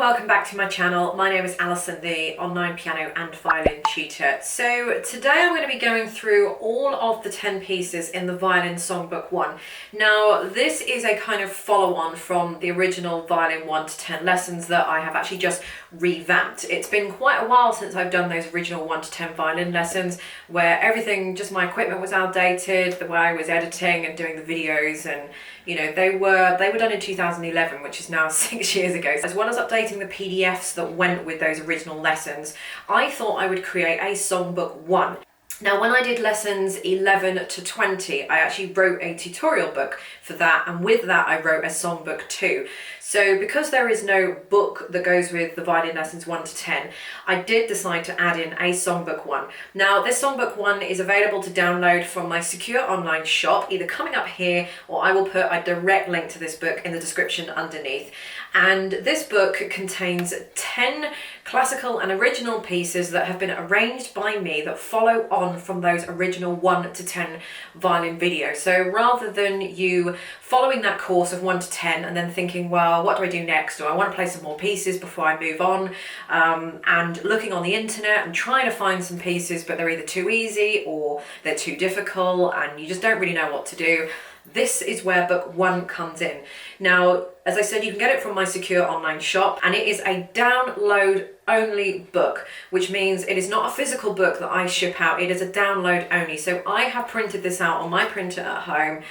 welcome back to my channel. My name is Alison, the online piano and violin tutor. So today I'm going to be going through all of the 10 pieces in the Violin Songbook 1. Now this is a kind of follow-on from the original Violin 1 to 10 lessons that I have actually just revamped. It's been quite a while since I've done those original 1 to 10 violin lessons where everything, just my equipment was outdated, the way I was editing and doing the videos, and you know, they were done in 2011, which is now 6 years ago. As well as updating the PDFs that went with those original lessons, I thought I would create a Songbook 1. Now, when I did lessons 11 to 20, I actually wrote a tutorial book for that, and with that I wrote a Songbook 2. So because there is no book that goes with the violin lessons 1 to 10, I did decide to add in a Songbook 1. Now this Songbook 1 is available to download from my secure online shop, either coming up here or I will put a direct link to this book in the description underneath. And this book contains 10 classical and original pieces that have been arranged by me that follow on from those original 1 to 10 violin videos. So rather than you following that course of 1 to 10 and then thinking, well, what do I do next? Or I want to play some more pieces before I move on, and looking on the internet and trying to find some pieces, but they're either too easy or they're too difficult and you just don't really know what to do. This is where book 1 comes in. Now, as I said, you can get it from my secure online shop, and it is a download only book, which means it is not a physical book that I ship out, it is a download only. So I have printed this out on my printer at home,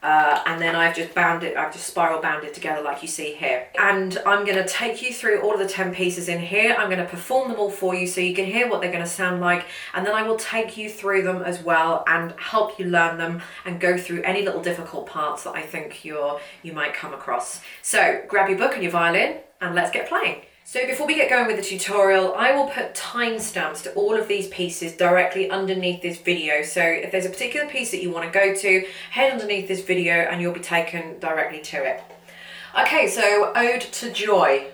and then I've just spiral bound it together like you see here. And I'm going to take you through all of the 10 pieces in here. I'm going to perform them all for you so you can hear what they're going to sound like, and then I will take you through them as well and help you learn them and go through any little difficult parts that I think you might come across. So grab your book and your violin and let's get playing. So before we get going with the tutorial, I will put timestamps to all of these pieces directly underneath this video. So if there's a particular piece that you want to go to, head underneath this video and you'll be taken directly to it. Okay, so Ode to Joy.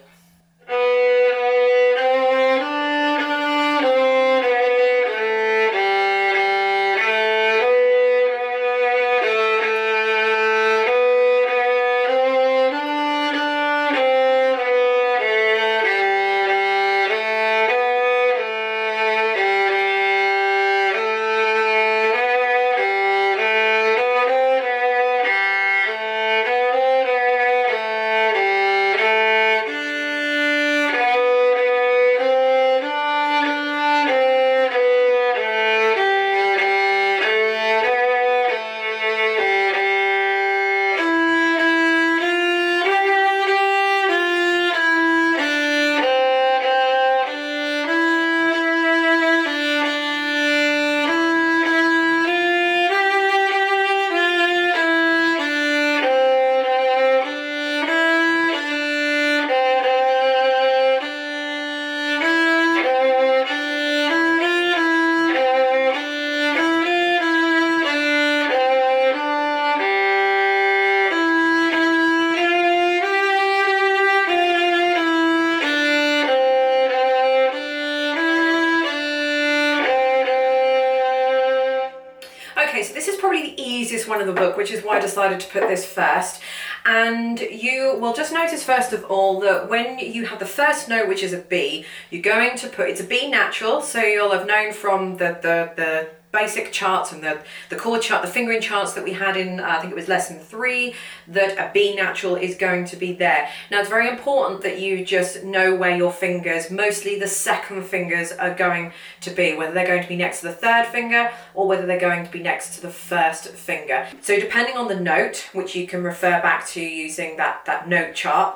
Okay, so this is probably the easiest one in the book, which is why I decided to put this first. And you will just notice first of all that when you have the first note, which is a B, you're going to put, it's a B natural, so you'll have known from the basic charts and the chord chart, the fingering charts that we had in, I think it was lesson 3, that a B natural is going to be there. Now it's very important that you just know where your fingers, mostly the second fingers, are going to be, whether they're going to be next to the third finger or whether they're going to be next to the first finger. So depending on the note, which you can refer back to using that note chart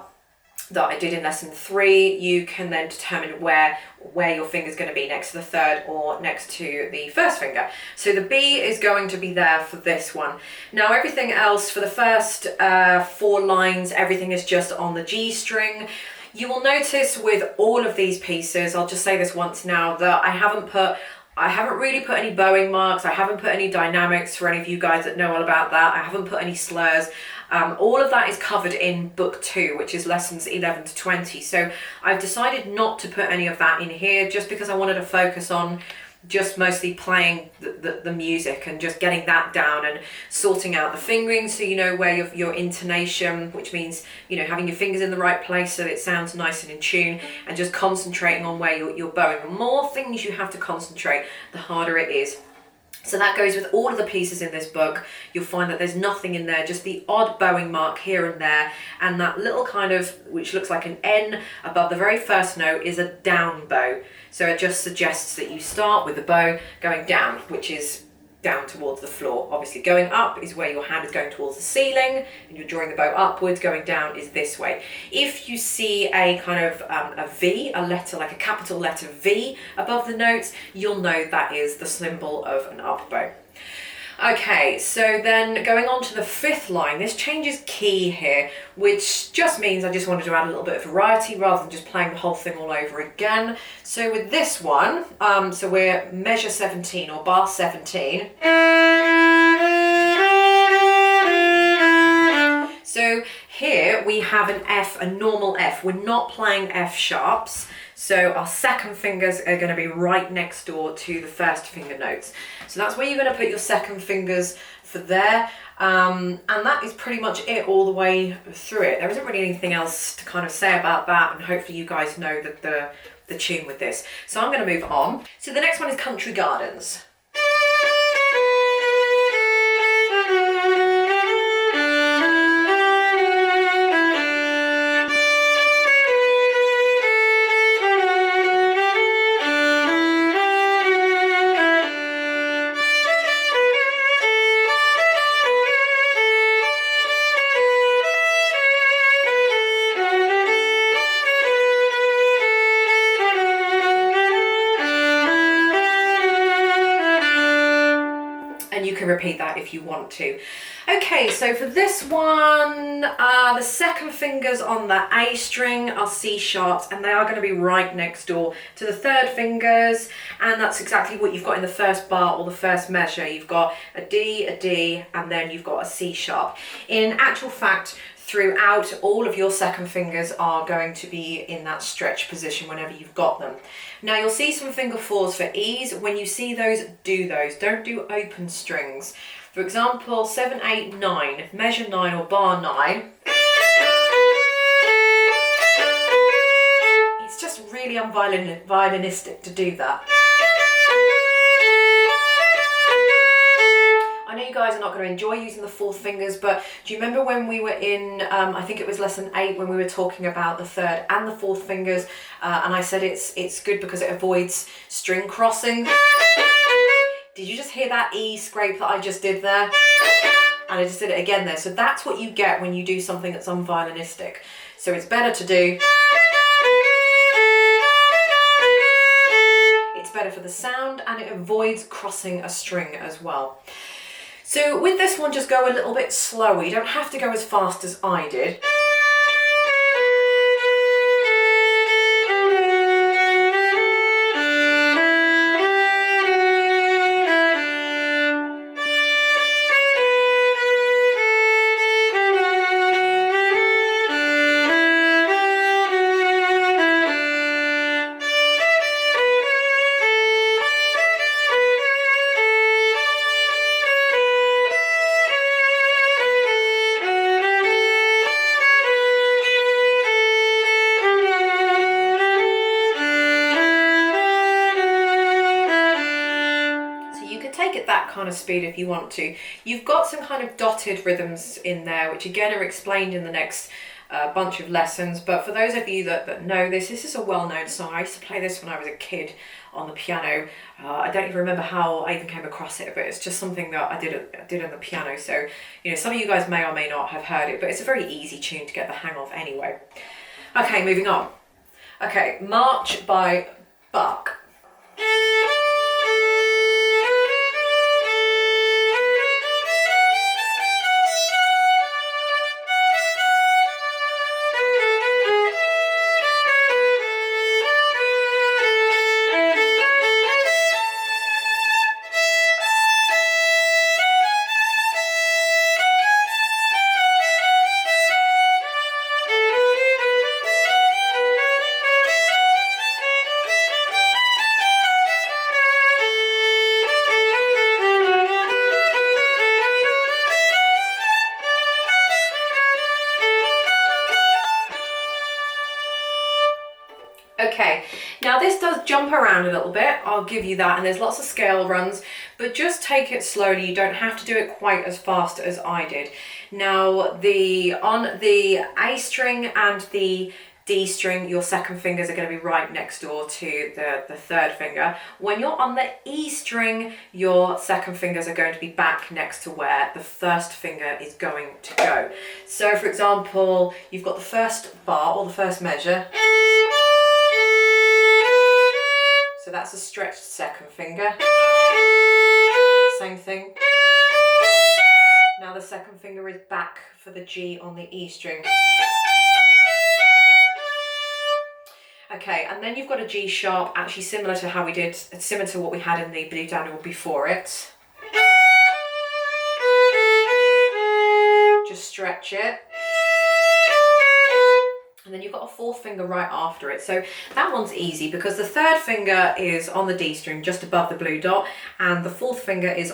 that I did in lesson 3, you can then determine where your finger's going to be, next to the third or next to the first finger. So the B is going to be there for this one. Now everything else for the first 4 lines, everything is just on the G string. You will notice with all of these pieces, I'll just say this once now, that I haven't really put any bowing marks, I haven't put any dynamics for any of you guys that know all about that, I haven't put any slurs. All of that is covered in book 2, which is lessons 11 to 20. So I've decided not to put any of that in here just because I wanted to focus on just mostly playing the music and just getting that down and sorting out the fingering so you know where your intonation, which means, you know, having your fingers in the right place so it sounds nice and in tune, and just concentrating on where you're bowing. The more things you have to concentrate, the harder it is. So that goes with all of the pieces in this book. You'll find that there's nothing in there, just the odd bowing mark here and there, and that little kind of, which looks like an N above the very first note, is a down bow. So it just suggests that you start with the bow going down, which is down towards the floor. Obviously going up is where your hand is going towards the ceiling and you're drawing the bow upwards. Going down is this way. If you see a kind of a V, a letter like a capital letter V above the notes, you'll know that is the symbol of an up bow. Okay, so then going on to the fifth line, this changes key here, which just means I just wanted to add a little bit of variety rather than just playing the whole thing all over again. So with this one, so we're measure 17 or bar 17. So here we have an F, a normal F. We're not playing F sharps. So our second fingers are going to be right next door to the first finger notes. So that's where you're going to put your second fingers for there. And that is pretty much it all the way through it. There isn't really anything else to kind of say about that. And hopefully you guys know that the tune with this. So I'm going to move on. So the next one is Country Gardens. Repeat that if you want to. Okay, so for this one, the second fingers on the A string are C sharps, and they are going to be right next door to the third fingers, and that's exactly what you've got in the first bar or the first measure. You've got a D, and then you've got a C sharp. In actual fact, throughout, all of your second fingers are going to be in that stretch position whenever you've got them. Now you'll see some finger fours for ease. When you see those, do those. Don't do open strings. For example, 7, 8, 9, measure 9 or bar 9. It's just really unviolinistic to do that. I know you guys are not going to enjoy using the fourth fingers, but do you remember when we were in, I think it was lesson 8, when we were talking about the third and the fourth fingers, and I said it's good because it avoids string crossing. Did you just hear that E scrape that I just did there? And I just did it again there. So that's what you get when you do something that's unviolinistic. So it's better to do. It's better for the sound, and it avoids crossing a string as well. So with this one, just go a little bit slower. You don't have to go as fast as I did. Kind of speed if you want to. You've got some kind of dotted rhythms in there, which again are explained in the next bunch of lessons, but for those of you that know this is a well-known song. I used to play this when I was a kid on the piano. I don't even remember how I even came across it, but it's just something that I did on the piano, so you know, some of you guys may or may not have heard it, but it's a very easy tune to get the hang of anyway. Okay, moving on. Okay, March by Bach. Okay, now this does jump around a little bit, I'll give you that, and there's lots of scale runs, but just take it slowly. You don't have to do it quite as fast as I did. Now, on the A string and the D string, your second fingers are going to be right next door to the third finger. When you're on the E string, your second fingers are going to be back next to where the first finger is going to go. So for example, you've got the first bar or the first measure. So that's a stretched second finger. Same thing. Now the second finger is back for the G on the E string. Okay, and then you've got a G sharp, actually similar to what we had in the Blue Danube before it. Just stretch it. And then you've got a fourth finger right after it. So that one's easy because the third finger is on the D string just above the blue dot, and the fourth finger is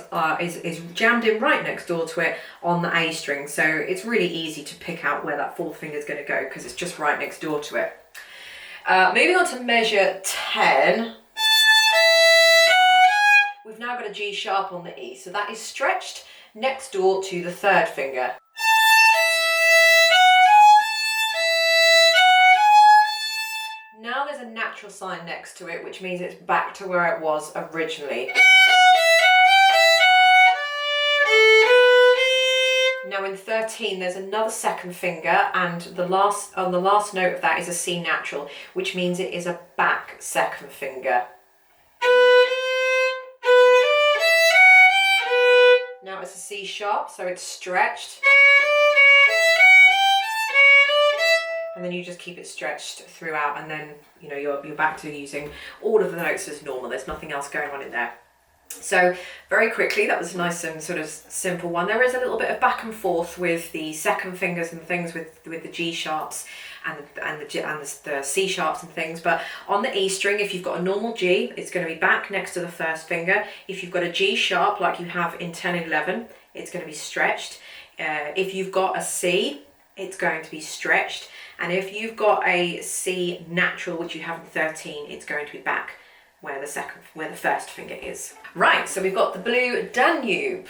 jammed in right next door to it on the A string. So it's really easy to pick out where that fourth finger is going to go because it's just right next door to it. Moving on to measure 10. We've now got a G sharp on the E. So that is stretched next door to the third finger. Now there's a natural sign next to it, which means it's back to where it was originally. Now in 13, there's another second finger, and on the last note of that is a C natural, which means it is a back second finger. Now it's a C sharp, so it's stretched. And then you just keep it stretched throughout, and then you're back to using all of the notes as normal. There's nothing else going on in there. So very quickly, that was a nice and sort of simple one. There is a little bit of back and forth with the second fingers and things with the G sharps and the C sharps and things. But on the E string, if you've got a normal G, it's going to be back next to the first finger. If you've got a G sharp like you have in 10 and 11, it's going to be stretched. If you've got a C, it's going to be stretched. And if you've got a C natural, which you have in 13, it's going to be back where the first finger is. Right, so we've got the Blue Danube.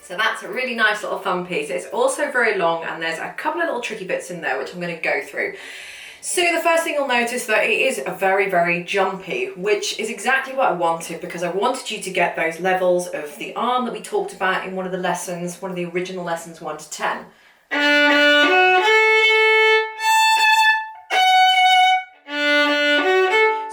So that's a really nice little fun piece. It's also very long, and there's a couple of little tricky bits in there which I'm going to go through. So the first thing you'll notice that it is a very, very jumpy, which is exactly what I wanted, because I wanted you to get those levels of the arm that we talked about in one of the lessons, one of the original lessons 1 to 10.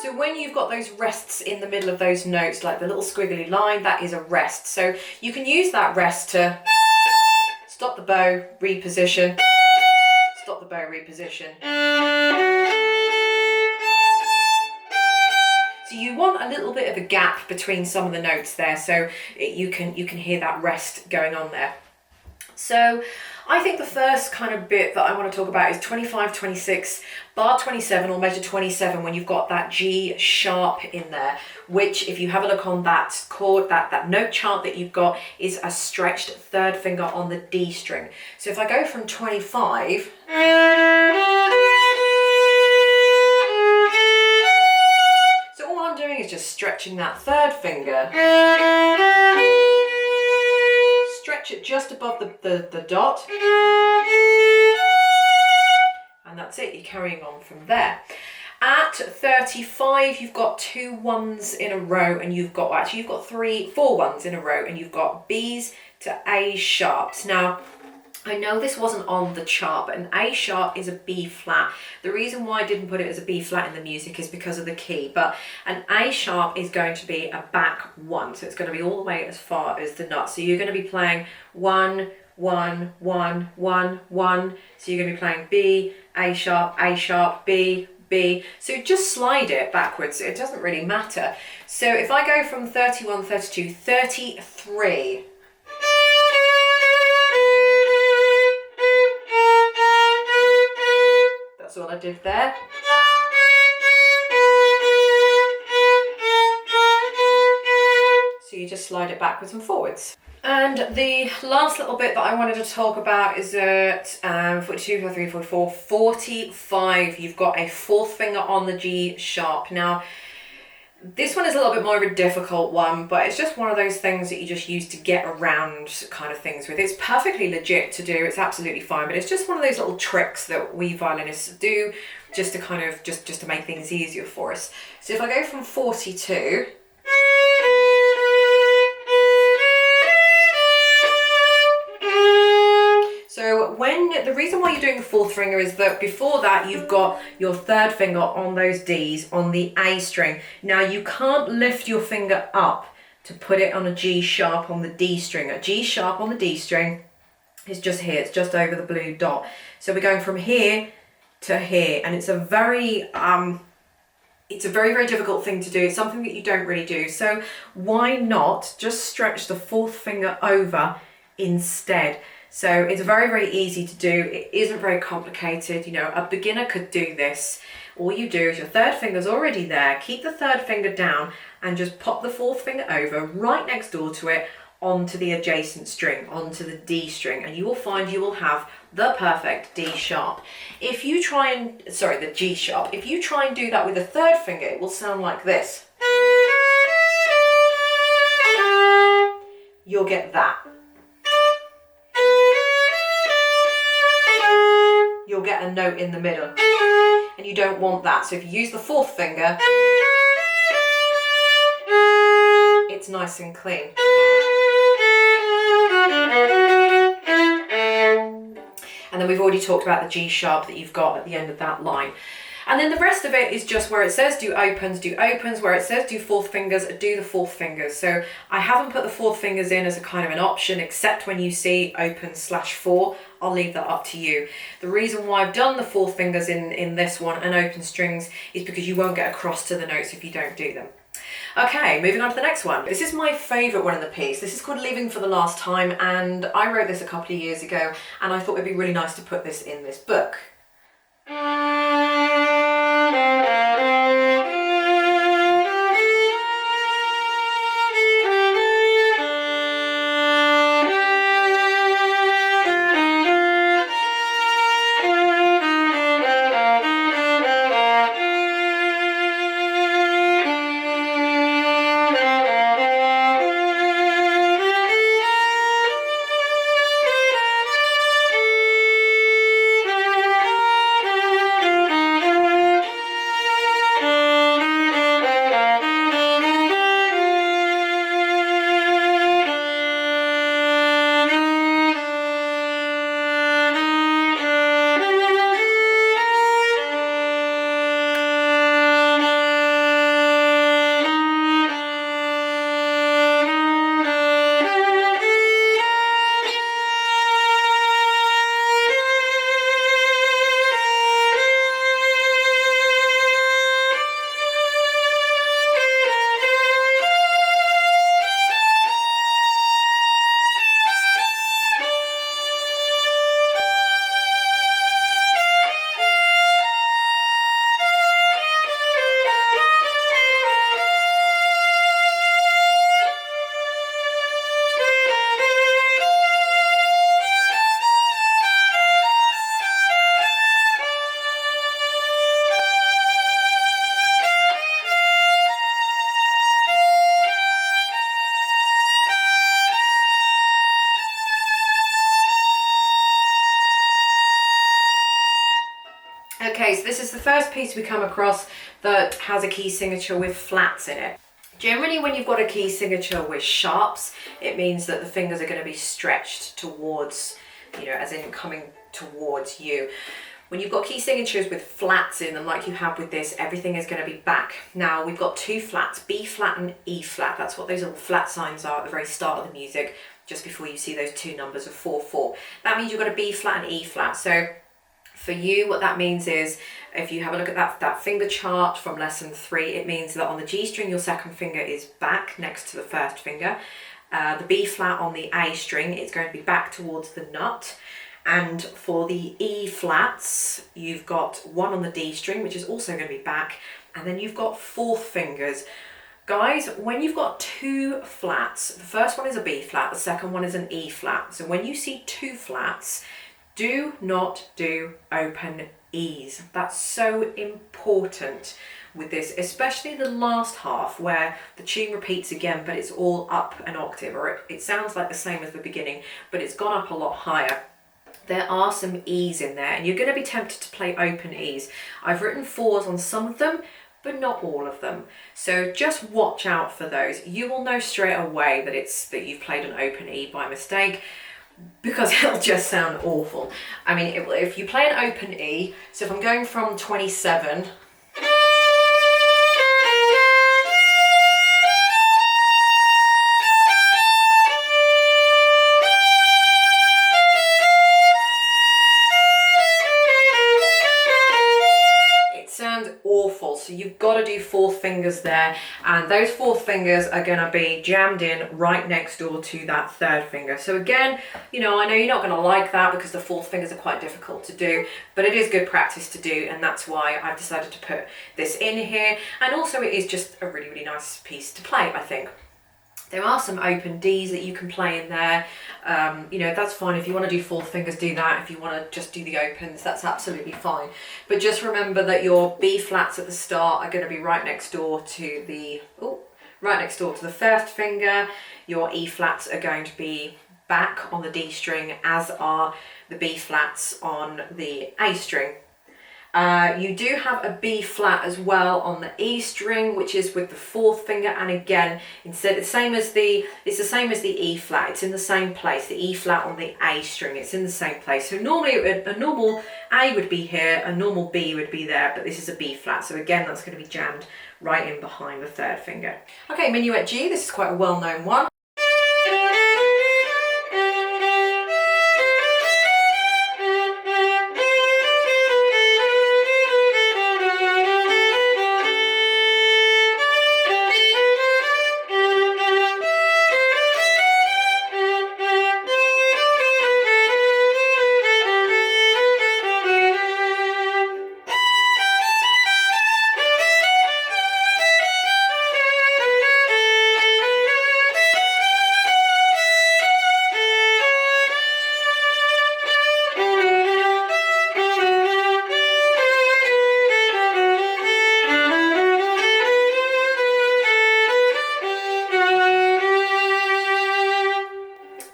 So when you've got those rests in the middle of those notes, like the little squiggly line, that is a rest. So you can use that rest to stop the bow, reposition, stop the bow, reposition. So you want a little bit of a gap between some of the notes there, so you can hear that rest going on there. So I think the first kind of bit that I want to talk about is 25, 26, bar 27 or measure 27, when you've got that G sharp in there, which if you have a look on that chord, that note chart that you've got, is a stretched third finger on the D string. So if I go from 25, so all I'm doing is just stretching that third finger. Stretch it just above the dot, and that's it. You're carrying on from there. At 35, you've got 2 ones in a row, and you've got, actually you've got 4 ones in a row, and you've got B's to A sharps. Now, I know this wasn't on the chart, but an A sharp is a B flat. The reason why I didn't put it as a B flat in the music is because of the key, but an A sharp is going to be a back 1, so it's going to be all the way as far as the nut. So you're going to be playing 1, 1, 1, 1, 1. So you're going to be playing B, A sharp, B, B. So just slide it backwards. It doesn't really matter. So if I go from 31, 32, 33. That's all I did there. So you just slide it backwards and forwards. And the last little bit that I wanted to talk about is at 42, 43, 44, 45. You've got a 4th finger on the G sharp. Now, this one is a little bit more of a difficult one, but it's just one of those things that you just use to get around kind of things with. It's perfectly legit to do, it's absolutely fine, but it's just one of those little tricks that we violinists do just to kind of, just to make things easier for us. So if I go from 42, so the reason why you're doing the 4th finger is that before that you've got your 3rd finger on those D's on the A string. Now you can't lift your finger up to put it on a G sharp on the D string. A G sharp on the D string is just here, it's just over the blue dot. So we're going from here to here, and it's a very, very difficult thing to do. It's something that you don't really do. So why not just stretch the 4th finger over instead? So it's very easy to do. It isn't very complicated. You know, a beginner could do this. All you do is your 3rd finger's already there. Keep the 3rd finger down and just pop the 4th finger over right next door to it onto the adjacent string, onto the D string, and you will find you will have the perfect D sharp. If you try and, the G sharp. If you try and do that with the 3rd finger, it will sound like this. You'll get that. You'll get a note in the middle, and you don't want that. So if you use the 4th finger, it's nice and clean. And then we've already talked about the G sharp that you've got at the end of that line. And then the rest of it is just where it says do opens, where it says do 4th fingers, do the 4th fingers. So I haven't put the 4th fingers in as a kind of an option, except when you see open/4, I'll leave that up to you. The reason why I've done the 4th fingers in this one and open strings is because you won't get across to the notes if you don't do them. Okay, moving on to the next one. This is my favourite one in the piece. This is called Leaving for the Last Time, and I wrote this a couple of years ago, and I thought it'd be really nice to put this in this book. Okay, so this is the first piece we come across that has a key signature with flats in it. Generally, when you've got a key signature with sharps, it means that the fingers are going to be stretched towards, you know, as in coming towards you. When you've got key signatures with flats in them, like you have with this, everything is going to be back. Now, we've got two flats, B flat and E flat. That's what those little flat signs are at the very start of the music, just before you see those two numbers of 4, 4. That means you've got a B flat and E flat. So for you, what that means is, if you have a look at that finger chart from lesson 3, it means that on the G string, your second finger is back next to the first finger. The B flat on the A string, it's going to be back towards the nut. And for the E flats, you've got one on the D string, which is also going to be back. And then you've got fourth fingers. Guys, when you've got two flats, the first one is a B flat, the second one is an E flat. So when you see two flats, do not do open E's. That's so important with this, especially the last half where the tune repeats again, but it's all up an octave, or it sounds like the same as the beginning, but it's gone up a lot higher. There are some E's in there, and you're going to be tempted to play open E's. I've written 4s on some of them, but not all of them. So just watch out for those. You will know straight away that you've played an open E by mistake, because it'll just sound awful. I mean, if you play an open E, so if I'm going from 27, awful. So you've got to do fourth fingers there, and those fourth fingers are going to be jammed in right next door to that third finger. So again, you know, I know you're not going to like that because the fourth fingers are quite difficult to do, but it is good practice to do, and that's why I've decided to put this in here. And also it is just a really, really nice piece to play, I think. There are some open Ds that you can play in there. You know, that's fine. If you want to do fourth fingers, do that. If you want to just do the opens, that's absolutely fine. But just remember that your B flats at the start are going to be right next door to the first finger. Your E flats are going to be back on the D string, as are the B flats on the A string. You do have a B flat as well on the E string, which is with the fourth finger, and again, it's the same as the E flat. It's in the same place. The E flat on the A string, it's in the same place. So normally a normal A would be here, a normal B would be there, but this is a B flat. So again, that's going to be jammed right in behind the third finger. Okay, Minuet G. This is quite a well-known one.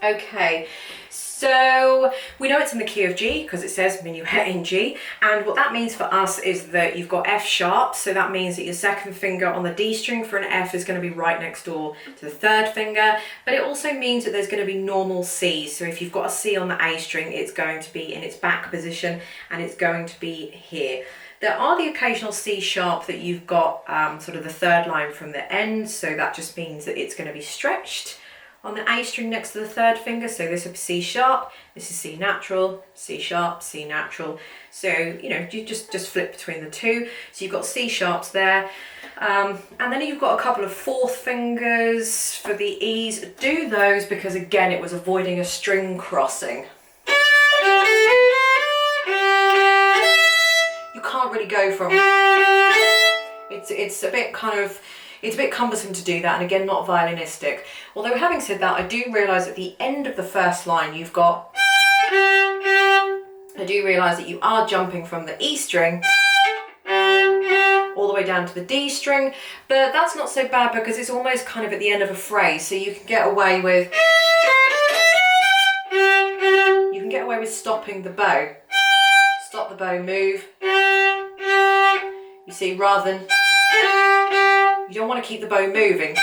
Okay, so we know it's in the key of G because it says Minuet in G, and what that means for us is that you've got F sharp, so that means that your second finger on the D string for an F is going to be right next door to the third finger, but it also means that there's going to be normal Cs. So if you've got a C on the A string, it's going to be in its back position, and it's going to be here. There are the occasional C sharp that you've got sort of the third line from the end, so that just means that it's going to be stretched on the A string next to the third finger. So this would be C sharp, this is C natural, C sharp, C natural. So, you know, you just flip between the two. So you've got C sharps there. And then you've got a couple of fourth fingers for the E's. Do those because, again, it was avoiding a string crossing. You can't really go from... It's a bit kind of... It's a bit cumbersome to do that, and again, not violinistic. Although having said that, I do realise at the end of the first line you've got... I do realise that you are jumping from the E string all the way down to the D string, but that's not so bad because it's almost kind of at the end of a phrase, so you can get away with... You can get away with stopping the bow. Stop the bow, move. You see, rather than, you don't want to keep the bow moving,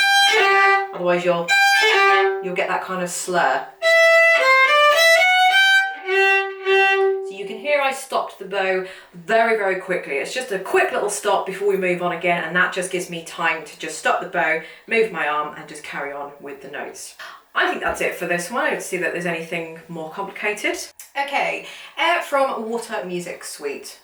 otherwise you'll get that kind of slur. So you can hear I stopped the bow very, very quickly. It's just a quick little stop before we move on again, and that just gives me time to just stop the bow, move my arm, and just carry on with the notes. I think that's it for this one. I don't see that there's anything more complicated. Okay, Air from Water Music Suite.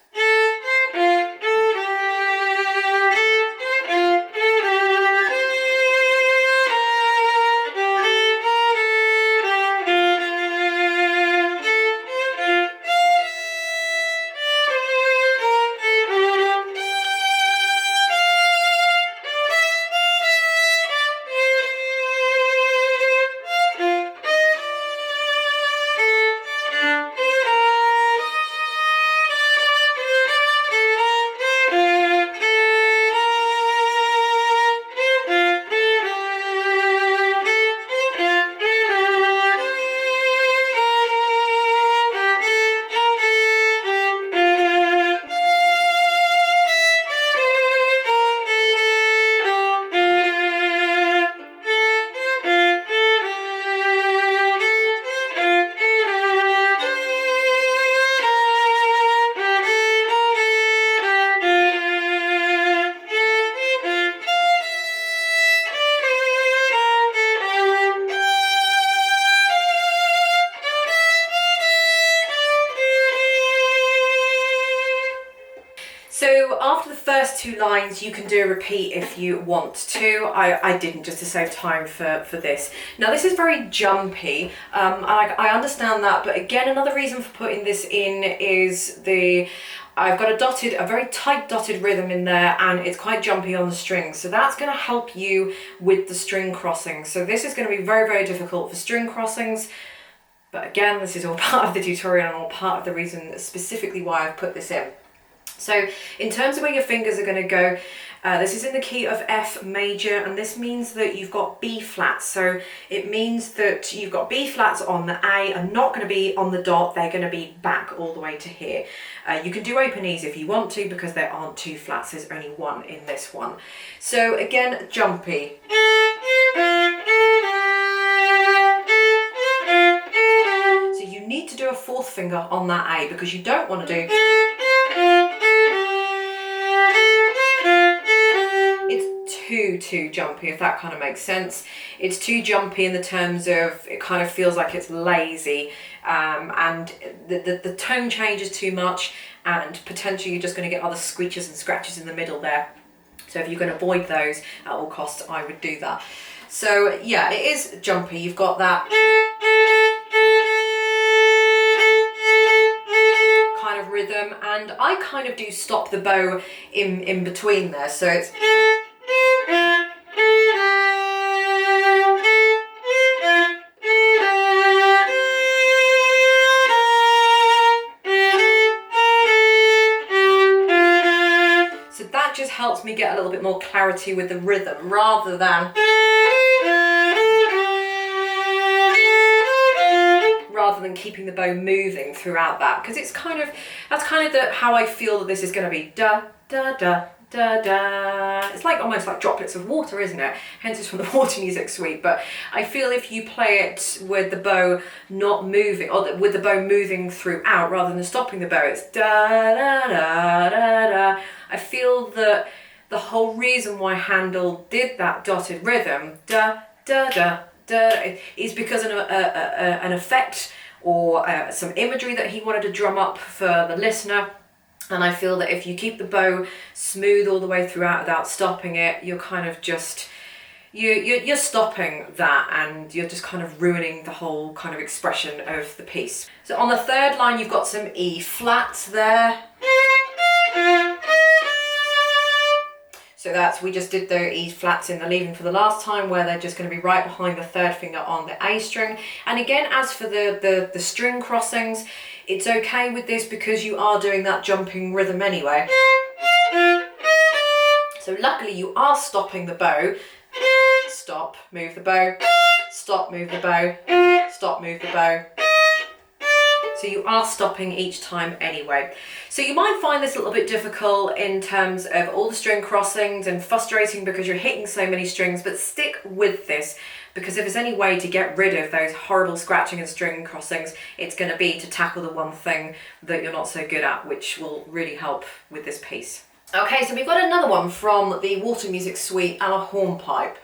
So after the first two lines, you can do a repeat if you want to. I didn't, just to save time for this. Now this is very jumpy, I understand that, but again, another reason for putting this in is I've got a very tight dotted rhythm in there, and it's quite jumpy on the strings. So that's going to help you with the string crossings. So this is going to be very, very difficult for string crossings. But again, this is all part of the tutorial and all part of the reason specifically why I've put this in. So in terms of where your fingers are going to go, this is in the key of F major, and this means that you've got B flats. So it means that you've got B flats on the A are not going to be on the dot, they're going to be back all the way to here. You can do open E's if you want to, because there aren't two flats, there's only one in this one. So again, jumpy. So you need to do a fourth finger on that A, because you don't want to do... too jumpy, if that kind of makes sense. It's too jumpy in the terms of it kind of feels like it's lazy, and the tone changes too much, and potentially you're just going to get other screeches and scratches in the middle there. So if you can avoid those at all costs, I would do that. So yeah, it is jumpy. You've got that kind of rhythm, and I kind of do stop the bow in between there, so it's... just helps me get a little bit more clarity with the rhythm, rather than keeping the bow moving throughout that, because it's that's kind of how I feel that this is going to be. Da da da da da. It's like almost like droplets of water, isn't it? Hence it's from the Water Music Suite. But I feel if you play it with the bow not moving, or with the bow moving throughout rather than stopping the bow, it's da da da da da. I feel that the whole reason why Handel did that dotted rhythm, da da da da, is because of an effect or some imagery that he wanted to drum up for the listener. And I feel that if you keep the bow smooth all the way throughout without stopping it, you're kind of just, you're stopping that, and you're just kind of ruining the whole kind of expression of the piece. So on the third line, you've got some E flats there. So we just did the E flats in the leaving for the last time, where they're just going to be right behind the third finger on the A string. And again, as for the string crossings, it's okay with this because you are doing that jumping rhythm anyway. So luckily you are stopping the bow. Stop, move the bow. Stop, move the bow. Stop, move the bow. So you are stopping each time anyway. So you might find this a little bit difficult in terms of all the string crossings and frustrating because you're hitting so many strings, but stick with this, because if there's any way to get rid of those horrible scratching and string crossings, it's going to be to tackle the one thing that you're not so good at, which will really help with this piece. Okay, so we've got another one from the Water Music Suite, Alla Hornpipe.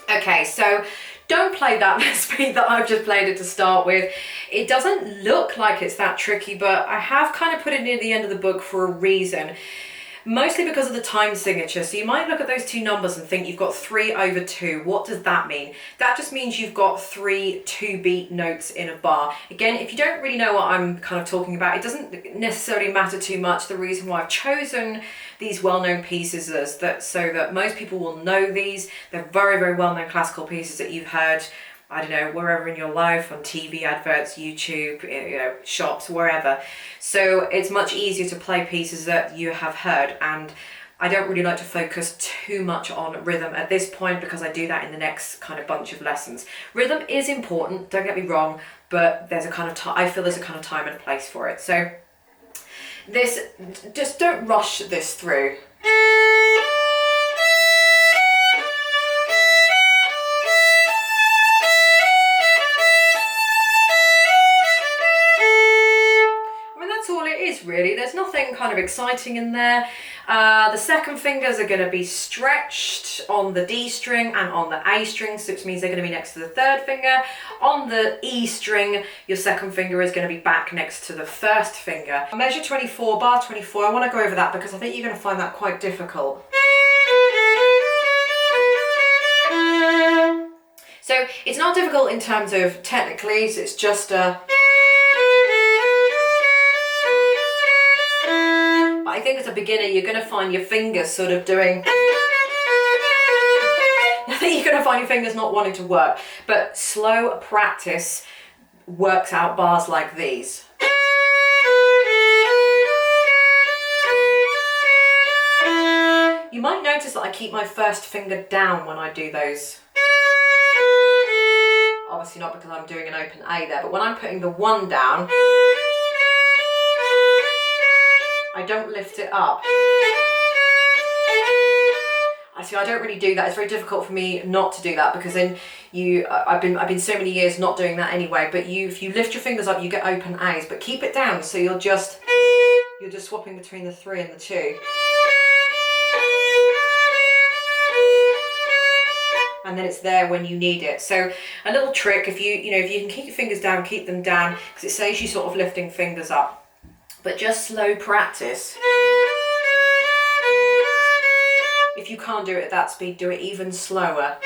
Okay, so don't play that speed that I've just played it to start with. It doesn't look like it's that tricky, but I have kind of put it near the end of the book for a reason. Mostly because of the time signature. So you might look at those two numbers and think you've got 3/2. What does that mean? That just means you've got 3 2-beat notes in a bar. Again, if you don't really know what I'm kind of talking about, it doesn't necessarily matter too much. The reason why I've chosen these well-known pieces is that so that most people will know these. They're very, very well-known classical pieces that you've heard, I don't know, wherever in your life, on TV adverts, YouTube, you know, shops, wherever. So it's much easier to play pieces that you have heard, and I don't really like to focus too much on rhythm at this point because I do that in the next kind of bunch of lessons. Rhythm is important, don't get me wrong, but there's a kind of I feel there's a kind of time and place for it. So this, just don't rush this through. Really, there's nothing kind of exciting in there. The second fingers are going to be stretched on the D string and on the A string, which means they're going to be next to the third finger. On the E string, your second finger is going to be back next to the first finger. Measure 24, bar 24, I want to go over that because I think you're going to find that quite difficult. So it's not difficult in terms of technically, so it's just a... I think as a beginner, you're going to find your fingers sort of doing... I think you're going to find your fingers not wanting to work, but slow practice works out bars like these. You might notice that I keep my first finger down when I do those. Obviously not because I'm doing an open A there, but when I'm putting the 1 down, I don't lift it up. I don't really do that. It's very difficult for me not to do that because then I've been so many years not doing that anyway. But if you lift your fingers up, you get open A's. But keep it down, so you're just swapping between the 3 and the 2. And then it's there when you need it. So a little trick, if you can keep your fingers down, keep them down, because it saves you sort of lifting fingers up. But just slow practice. If you can't do it at that speed, do it even slower.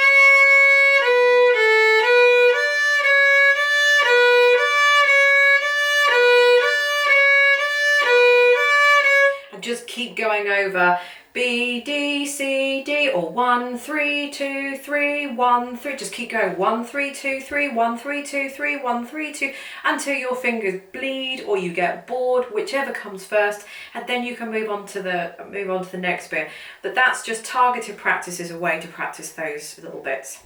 And just keep going over B, D, C, D, or 1, 3, 2, 3, 1, 3. Just keep going 1, 3, 2, 3, 1, 3, 2, 3, 1, 3, 2, until your fingers bleed or you get bored, whichever comes first, and then you can move on to the next bit. But that's just targeted practice, is a way to practice those little bits.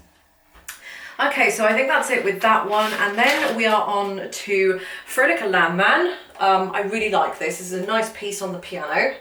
Okay, so I think that's it with that one, and then we are on to Frohlicher Landmann. I really like this. This is a nice piece on the piano.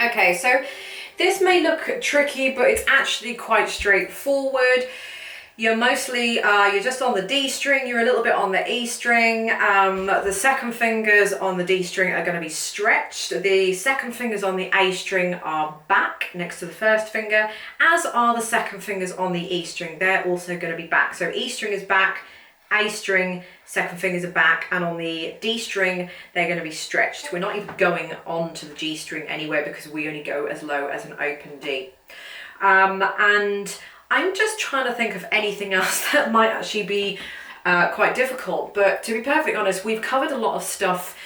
Okay, so this may look tricky, but it's actually quite straightforward. You're mostly, you're just on the D string, you're a little bit on the E string. The second fingers on the D string are going to be stretched. The second fingers on the A string are back next to the first finger, as are the second fingers on the E string. They're also going to be back. So E string is back, A string, second fingers are back, and on the D string, they're going to be stretched. We're not even going on to the G string anywhere because we only go as low as an open D. And I'm just trying to think of anything else that might actually be quite difficult. But to be perfectly honest, we've covered a lot of stuff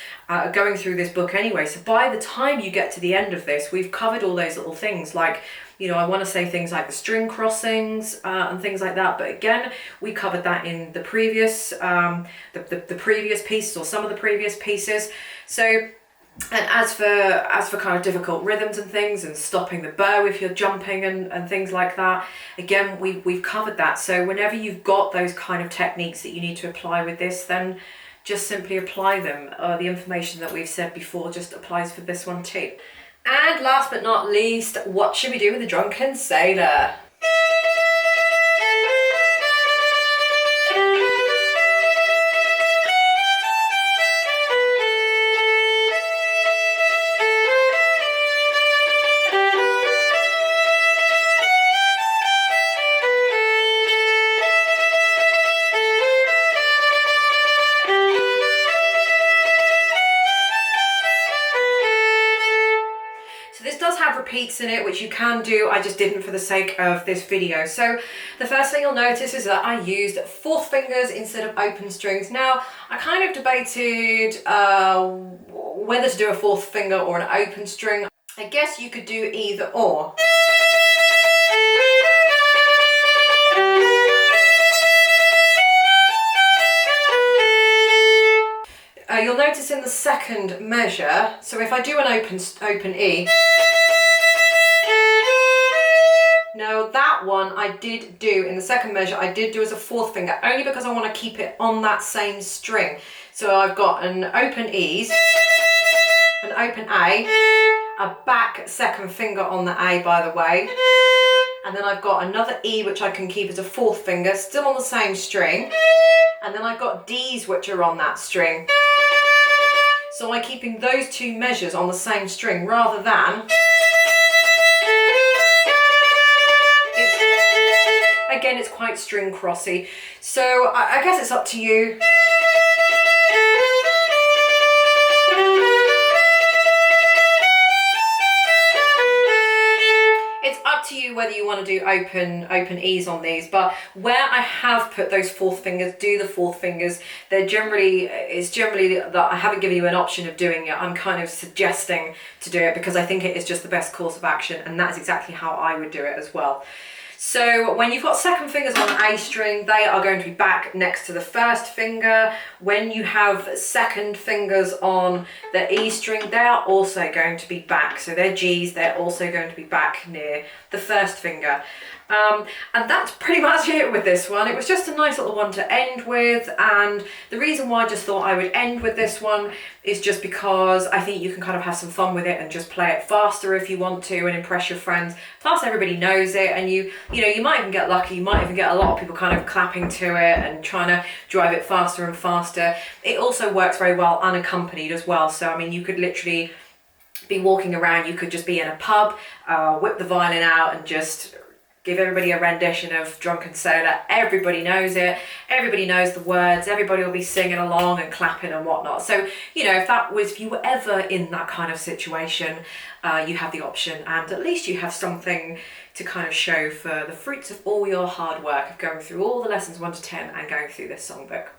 going through this book anyway. So by the time you get to the end of this, we've covered all those little things like, you know, I want to say things like the string crossings and things like that. But again, we covered that in the previous, the previous pieces, or some of the previous pieces. So, and as for kind of difficult rhythms and things, and stopping the bow if you're jumping and things like that, again, we've covered that. So whenever you've got those kind of techniques that you need to apply with this, then just simply apply them. The information that we've said before just applies for this one too. And last but not least, what should we do with the drunken sailor? Repeats in it, which you can do. I just didn't for the sake of this video. So the first thing you'll notice is that I used fourth fingers instead of open strings. Now, I kind of debated whether to do a fourth finger or an open string. I guess you could do either or. You'll notice in the second measure, so if I do an open E, now that one I did do in the second measure, I did do as a fourth finger, only because I want to keep it on that same string. So I've got an open E's, an open a back second finger on the A, by the way, and then I've got another E which I can keep as a fourth finger, still on the same string, and then I've got D's which are on that string. So I'm keeping those two measures on the same string rather than, again, it's quite string crossy. So I guess it's up to you. It's up to you whether you want to do open E's on these, but where I have put those fourth fingers, do the fourth fingers. It's generally that I haven't given you an option of doing it. I'm kind of suggesting to do it because I think it is just the best course of action, and that's exactly how I would do it as well. So when you've got second fingers on the A string, they are going to be back next to the first finger. When you have second fingers on the E string, they are also going to be back. So they're G's, they're also going to be back near the first finger. And that's pretty much it with this one. It was just a nice little one to end with, and the reason why I just thought I would end with this one is just because I think you can kind of have some fun with it and just play it faster if you want to and impress your friends. Plus everybody knows it, and you know, you might even get lucky, you might even get a lot of people kind of clapping to it and trying to drive it faster and faster. It also works very well unaccompanied as well, so I mean you could literally be walking around. You could just be in a pub, whip the violin out and just give everybody a rendition of Drunken Sailor. Everybody knows it, everybody knows the words, everybody will be singing along and clapping and whatnot. So, you know, if you were ever in that kind of situation, you have the option, and at least you have something to kind of show for the fruits of all your hard work of going through all the lessons 1 to 10 and going through this songbook.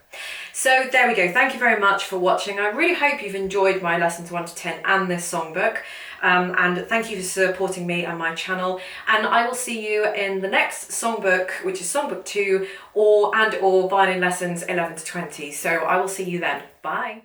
So there we go. Thank you very much for watching. I really hope you've enjoyed my lessons 1 to 10 and this songbook. And thank you for supporting me and my channel. And I will see you in the next songbook, which is songbook 2 or violin lessons 11 to 20. So I will see you then. Bye.